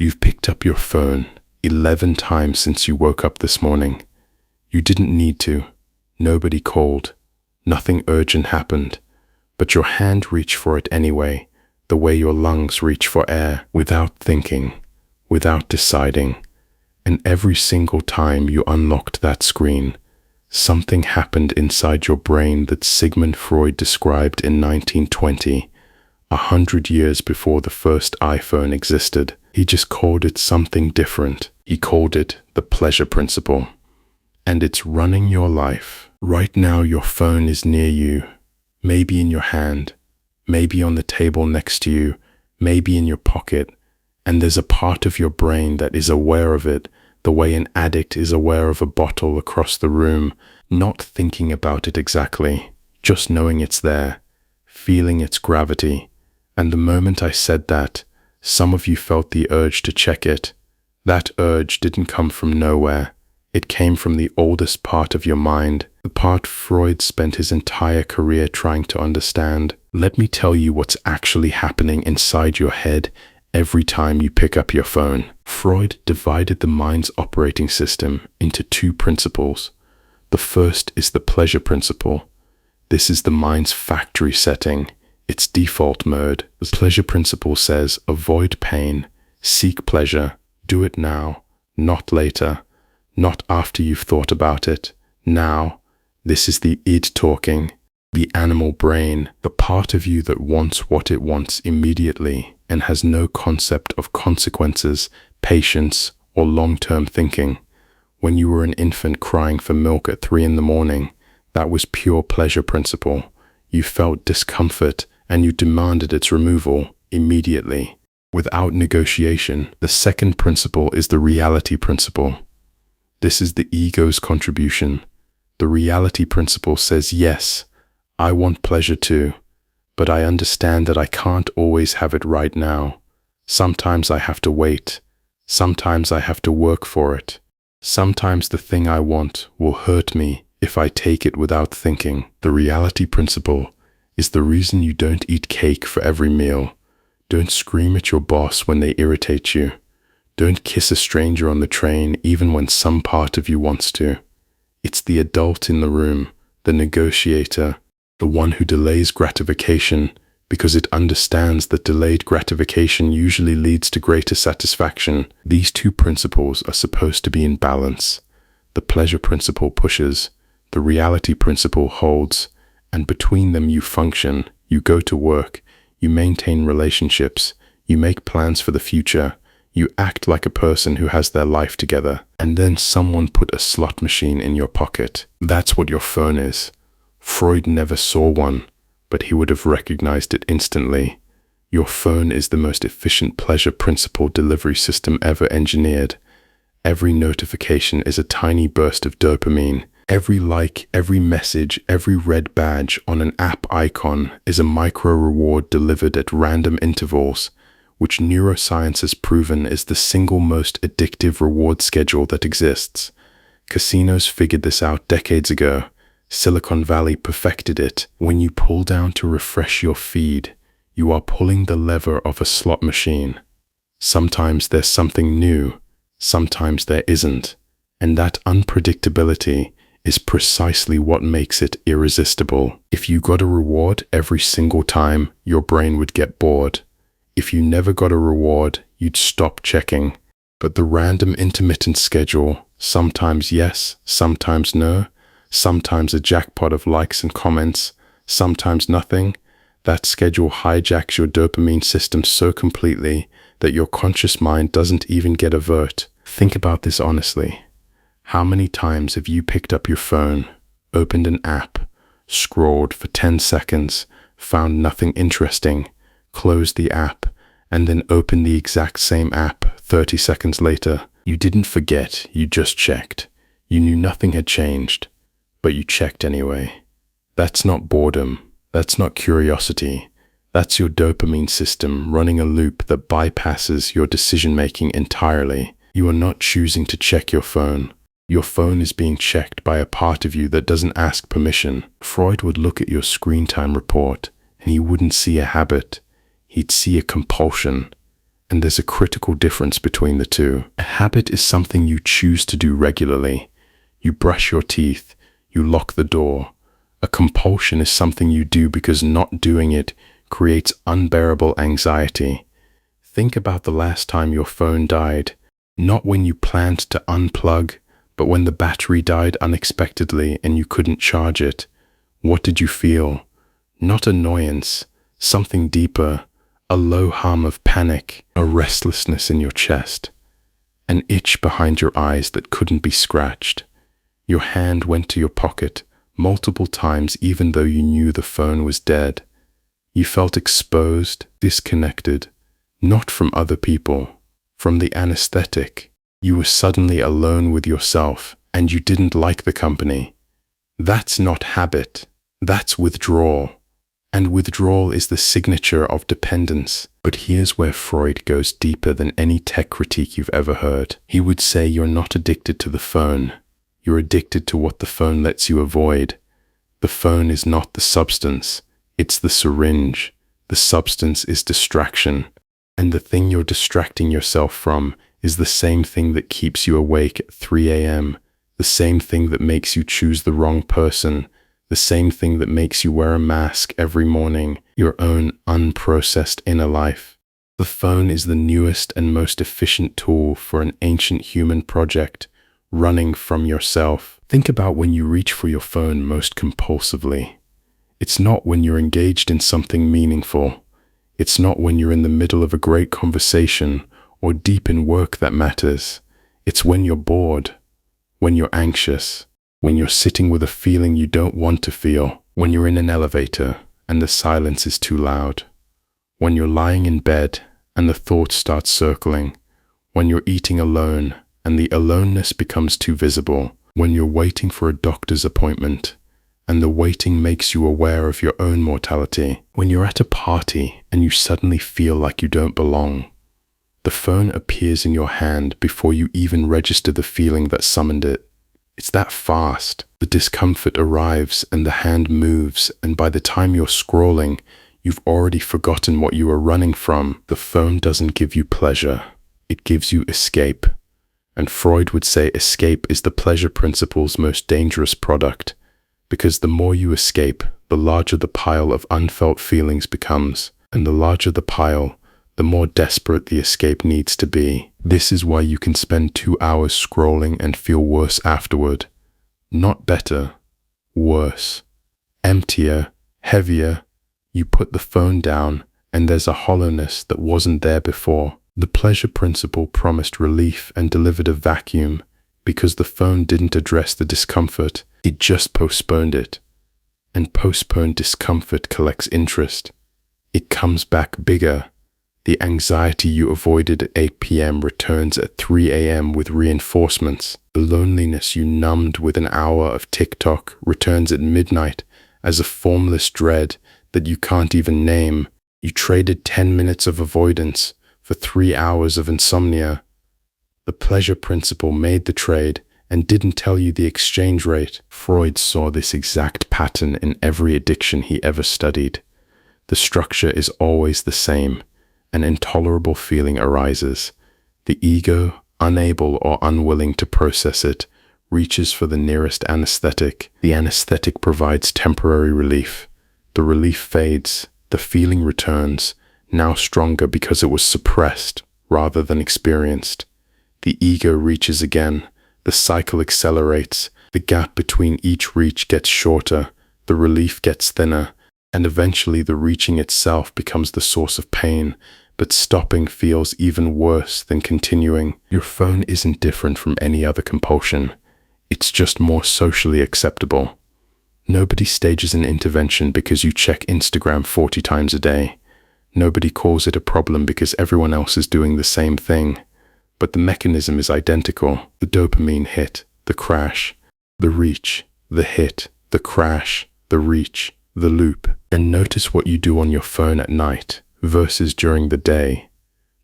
You've picked up your phone 11 times since you woke up this morning. You didn't need to. Nobody called. Nothing urgent happened. But your hand reached for it anyway, the way your lungs reach for air, without thinking, without deciding. And every single time you unlocked that screen, something happened inside your brain that Sigmund Freud described in 1920, 100 years before the first iPhone existed. He just called it something different. He called it the pleasure principle. And it's running your life. Right now your phone is near you, maybe in your hand, maybe on the table next to you, maybe in your pocket. And there's a part of your brain that is aware of it, the way an addict is aware of a bottle across the room, not thinking about it exactly, just knowing it's there, feeling its gravity. And the moment I said that, some of you felt the urge to check it. That urge didn't come from nowhere. It came from the oldest part of your mind, the part Freud spent his entire career trying to understand. Let me tell you what's actually happening inside your head every time you pick up your phone. Freud divided the mind's operating system into two principles. The first is the pleasure principle. This is the mind's factory setting, its default mode. The pleasure principle says avoid pain, seek pleasure, do it now, not later, not after you've thought about it, now. This is the id talking, the animal brain, the part of you that wants what it wants immediately and has no concept of consequences, patience, or long-term thinking. When you were an infant crying for milk at 3 a.m, that was pure pleasure principle. You felt discomfort and you demanded its removal immediately, without negotiation. The second principle is the reality principle. This is the ego's contribution. The reality principle says, yes, I want pleasure too, but I understand that I can't always have it right now. Sometimes I have to wait. Sometimes I have to work for it. Sometimes the thing I want will hurt me if I take it without thinking. The reality principle is the reason you don't eat cake for every meal. Don't scream at your boss when they irritate you. Don't kiss a stranger on the train even when some part of you wants to. It's the adult in the room, the negotiator, the one who delays gratification because it understands that delayed gratification usually leads to greater satisfaction. These two principles are supposed to be in balance. The pleasure principle pushes, the reality principle holds, and between them you function, you go to work, you maintain relationships, you make plans for the future, you act like a person who has their life together, and then someone put a slot machine in your pocket. That's what your phone is. Freud never saw one, but he would have recognized it instantly. Your phone is the most efficient pleasure principle delivery system ever engineered. Every notification is a tiny burst of dopamine. Every like, every message, every red badge on an app icon is a micro reward delivered at random intervals, which neuroscience has proven is the single most addictive reward schedule that exists. Casinos figured this out decades ago. Silicon Valley perfected it. When you pull down to refresh your feed, you are pulling the lever of a slot machine. Sometimes there's something new, sometimes there isn't, and that unpredictability is precisely what makes it irresistible. If you got a reward every single time, your brain would get bored. If you never got a reward, you'd stop checking. But the random intermittent schedule, sometimes yes, sometimes no, sometimes a jackpot of likes and comments, sometimes nothing, that schedule hijacks your dopamine system so completely that your conscious mind doesn't even get avert. Think about this honestly. How many times have you picked up your phone, opened an app, scrolled for 10 seconds, found nothing interesting, closed the app, and then opened the exact same app 30 seconds later? You didn't forget, you just checked. You knew nothing had changed, but you checked anyway. That's not boredom. That's not curiosity. That's your dopamine system running a loop that bypasses your decision-making entirely. You are not choosing to check your phone. Your phone is being checked by a part of you that doesn't ask permission. Freud would look at your screen time report and he wouldn't see a habit. He'd see a compulsion. And there's a critical difference between the two. A habit is something you choose to do regularly. You brush your teeth, you lock the door. A compulsion is something you do because not doing it creates unbearable anxiety. Think about the last time your phone died, not when you planned to unplug, but when the battery died unexpectedly and you couldn't charge it. What did you feel? Not annoyance, something deeper, a low hum of panic, a restlessness in your chest, an itch behind your eyes that couldn't be scratched. Your hand went to your pocket multiple times even though you knew the phone was dead. You felt exposed, disconnected, not from other people, from the anesthetic. You were suddenly alone with yourself and you didn't like the company. That's not habit, that's withdrawal. And withdrawal is the signature of dependence. But here's where Freud goes deeper than any tech critique you've ever heard. He would say you're not addicted to the phone. You're addicted to what the phone lets you avoid. The phone is not the substance. It's the syringe. The substance is distraction. And the thing you're distracting yourself from is the same thing that keeps you awake at 3 a.m., the same thing that makes you choose the wrong person, the same thing that makes you wear a mask every morning, your own unprocessed inner life. The phone is the newest and most efficient tool for an ancient human project, running from yourself. Think about when you reach for your phone most compulsively. It's not when you're engaged in something meaningful. It's not when you're in the middle of a great conversation or deep in work that matters. It's when you're bored, when you're anxious, when you're sitting with a feeling you don't want to feel, when you're in an elevator and the silence is too loud, when you're lying in bed and the thoughts start circling, when you're eating alone and the aloneness becomes too visible, when you're waiting for a doctor's appointment and the waiting makes you aware of your own mortality, when you're at a party and you suddenly feel like you don't belong. The phone appears in your hand before you even register the feeling that summoned it. It's that fast. The discomfort arrives and the hand moves, and by the time you're scrolling, you've already forgotten what you were running from. The phone doesn't give you pleasure. It gives you escape. And Freud would say escape is the pleasure principle's most dangerous product, because the more you escape, the larger the pile of unfelt feelings becomes, and the larger the pile, the more desperate the escape needs to be. This is why you can spend 2 hours scrolling and feel worse afterward. Not better, worse. Emptier, heavier. You put the phone down and there's a hollowness that wasn't there before. The pleasure principle promised relief and delivered a vacuum because the phone didn't address the discomfort, it just postponed it. And postponed discomfort collects interest. It comes back bigger. The anxiety you avoided at 8 p.m. returns at 3 a.m. with reinforcements. The loneliness you numbed with an hour of TikTok returns at midnight as a formless dread that you can't even name. You traded 10 minutes of avoidance for 3 hours of insomnia. The pleasure principle made the trade and didn't tell you the exchange rate. Freud saw this exact pattern in every addiction he ever studied. The structure is always the same. An intolerable feeling arises. The ego, unable or unwilling to process it, reaches for the nearest anesthetic. The anesthetic provides temporary relief. The relief fades. The feeling returns, now stronger because it was suppressed rather than experienced. The ego reaches again. The cycle accelerates. The gap between each reach gets shorter. The relief gets thinner. And eventually the reaching itself becomes the source of pain. But stopping feels even worse than continuing. Your phone isn't different from any other compulsion. It's just more socially acceptable. Nobody stages an intervention because you check Instagram 40 times a day. Nobody calls it a problem because everyone else is doing the same thing. But the mechanism is identical. The dopamine hit, the crash, the reach, the hit, the crash, the reach, the loop. And notice what you do on your phone at night versus during the day.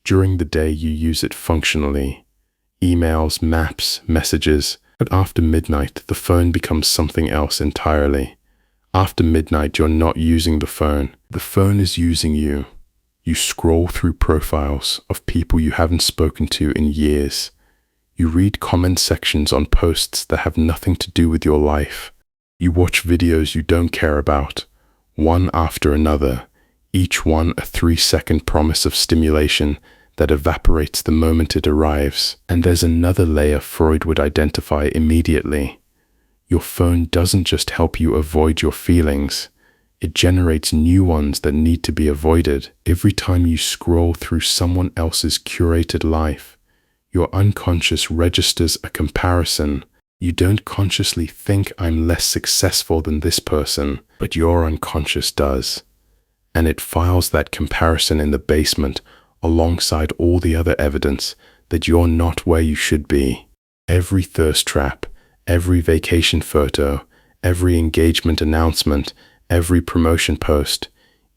During the day, you use it functionally. Emails, maps, messages. But after midnight, the phone becomes something else entirely. After midnight, you're not using the phone. The phone is using you. You scroll through profiles of people you haven't spoken to in years. You read comment sections on posts that have nothing to do with your life. You watch videos you don't care about, one after another, each one a 3-second promise of stimulation that evaporates the moment it arrives. And there's another layer Freud would identify immediately. Your phone doesn't just help you avoid your feelings, it generates new ones that need to be avoided. Every time you scroll through someone else's curated life, your unconscious registers a comparison. You don't consciously think I'm less successful than this person, but your unconscious does. And it files that comparison in the basement alongside all the other evidence that you're not where you should be. Every thirst trap, every vacation photo, every engagement announcement, every promotion post,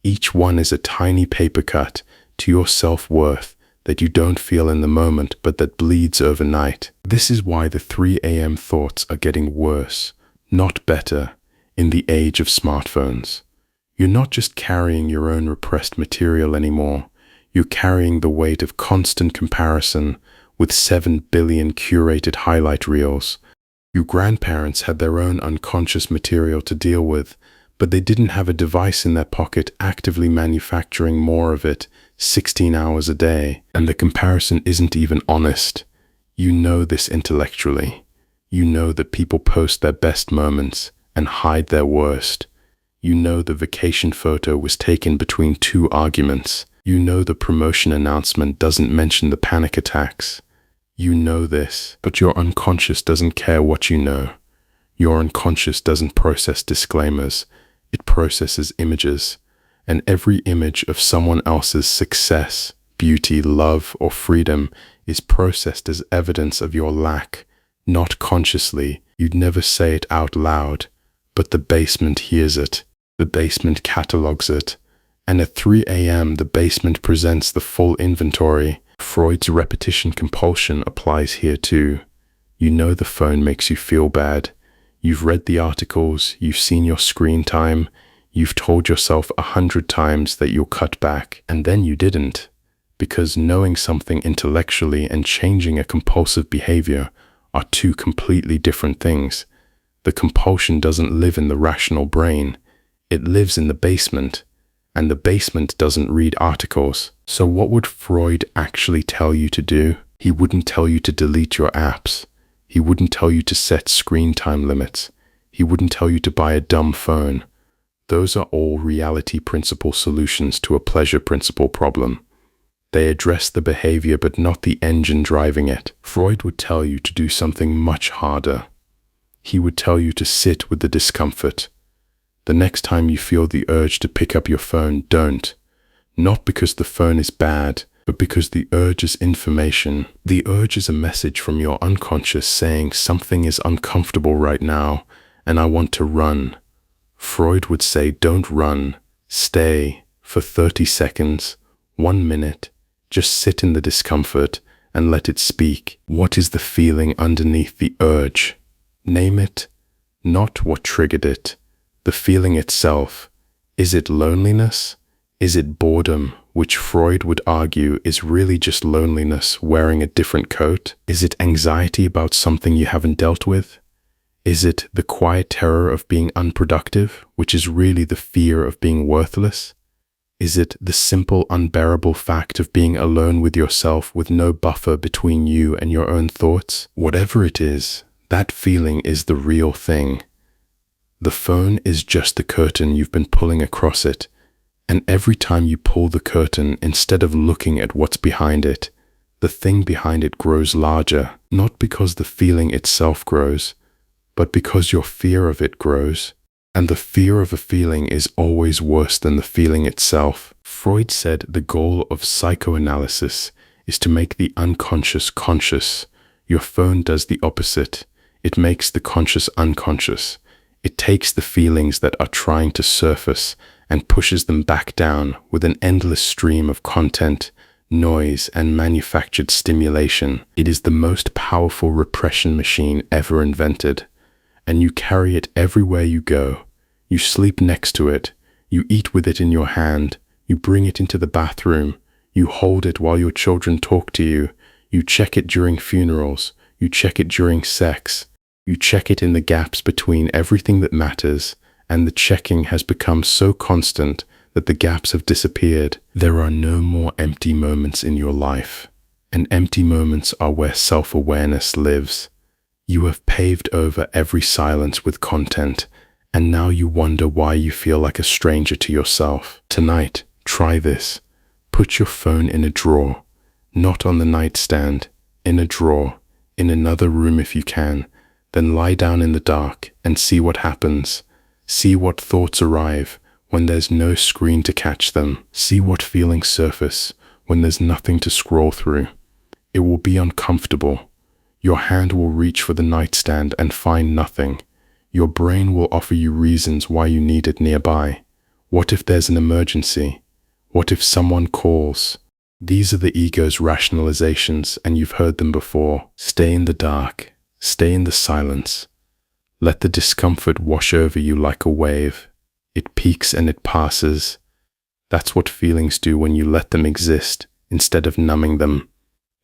each one is a tiny paper cut to your self-worth that you don't feel in the moment but that bleeds overnight. This is why the 3 a.m. thoughts are getting worse, not better, in the age of smartphones. You're not just carrying your own repressed material anymore, you're carrying the weight of constant comparison with 7 billion curated highlight reels. Your grandparents had their own unconscious material to deal with, but they didn't have a device in their pocket actively manufacturing more of it 16 hours a day. And the comparison isn't even honest. You know this intellectually. You know that people post their best moments and hide their worst. You know the vacation photo was taken between 2 arguments. You know the promotion announcement doesn't mention the panic attacks. You know this, but your unconscious doesn't care what you know. Your unconscious doesn't process disclaimers. It processes images, and every image of someone else's success, beauty, love, or freedom is processed as evidence of your lack. Not consciously, you'd never say it out loud, but the basement hears it. The basement catalogs it, and at 3 a.m. the basement presents the full inventory. Freud's repetition compulsion applies here too. You know the phone makes you feel bad. You've read the articles, you've seen your screen time, you've told yourself 100 times that you'll cut back, and then you didn't. Because knowing something intellectually and changing a compulsive behavior are 2 completely different things. The compulsion doesn't live in the rational brain. It lives in the basement, and the basement doesn't read articles. So what would Freud actually tell you to do? He wouldn't tell you to delete your apps. He wouldn't tell you to set screen time limits. He wouldn't tell you to buy a dumb phone. Those are all reality principle solutions to a pleasure principle problem. They address the behavior but not the engine driving it. Freud would tell you to do something much harder. He would tell you to sit with the discomfort. The next time you feel the urge to pick up your phone, don't. Not because the phone is bad, but because the urge is information. The urge is a message from your unconscious saying something is uncomfortable right now, and I want to run. Freud would say don't run, stay for 30 seconds, 1 minute, just sit in the discomfort and let it speak. What is the feeling underneath the urge? Name it, not what triggered it. The feeling itself. Is it loneliness? Is it boredom, which Freud would argue is really just loneliness wearing a different coat? Is it anxiety about something you haven't dealt with? Is it the quiet terror of being unproductive, which is really the fear of being worthless? Is it the simple, unbearable fact of being alone with yourself with no buffer between you and your own thoughts? Whatever it is, that feeling is the real thing. The phone is just the curtain you've been pulling across it, and every time you pull the curtain, instead of looking at what's behind it, the thing behind it grows larger, not because the feeling itself grows, but because your fear of it grows. And the fear of a feeling is always worse than the feeling itself. Freud said the goal of psychoanalysis is to make the unconscious conscious. Your phone does the opposite. It makes the conscious unconscious. It takes the feelings that are trying to surface and pushes them back down with an endless stream of content, noise, and manufactured stimulation. It is the most powerful repression machine ever invented, and you carry it everywhere you go. You sleep next to it, you eat with it in your hand, You bring it into the bathroom. You hold it while your children talk to you. You check it during funerals. You check it during sex. You check it in the gaps between everything that matters, and the checking has become so constant that the gaps have disappeared. There are no more empty moments in your life, and empty moments are where self-awareness lives. You have paved over every silence with content, and now you wonder why you feel like a stranger to yourself. Tonight, try this. Put your phone in a drawer, not on the nightstand, in a drawer, in another room if you can. Then lie down in the dark and see what happens. See what thoughts arrive when there's no screen to catch them. See what feelings surface when there's nothing to scroll through. It will be uncomfortable. Your hand will reach for the nightstand and find nothing. Your brain will offer you reasons why you need it nearby. What if there's an emergency? What if someone calls? These are the ego's rationalizations, and you've heard them before. Stay in the dark. Stay in the silence. Let the discomfort wash over you like a wave. It peaks and it passes. That's what feelings do when you let them exist instead of numbing them.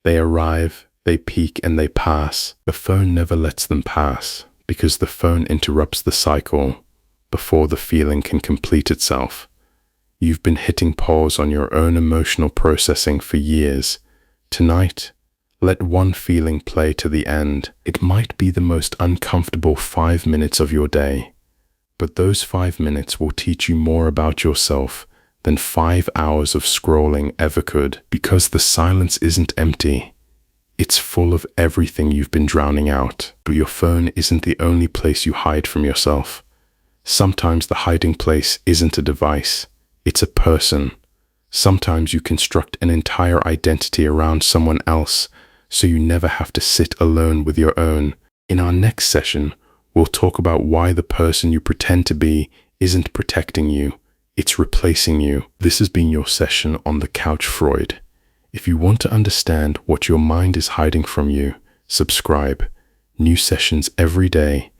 They arrive, they peak, and they pass. The phone never lets them pass because the phone interrupts the cycle before the feeling can complete itself. You've been hitting pause on your own emotional processing for years. Tonight, let one feeling play to the end. It might be the most uncomfortable 5 minutes of your day, but those 5 minutes will teach you more about yourself than 5 hours of scrolling ever could, because the silence isn't empty. It's full of everything you've been drowning out. But your phone isn't the only place you hide from yourself. Sometimes the hiding place isn't a device, it's a person. Sometimes you construct an entire identity around someone else, so you never have to sit alone with your own. In our next session, we'll talk about why the person you pretend to be isn't protecting you, it's replacing you. This has been your session on the Couch Freud. If you want to understand what your mind is hiding from you, subscribe. New sessions every day.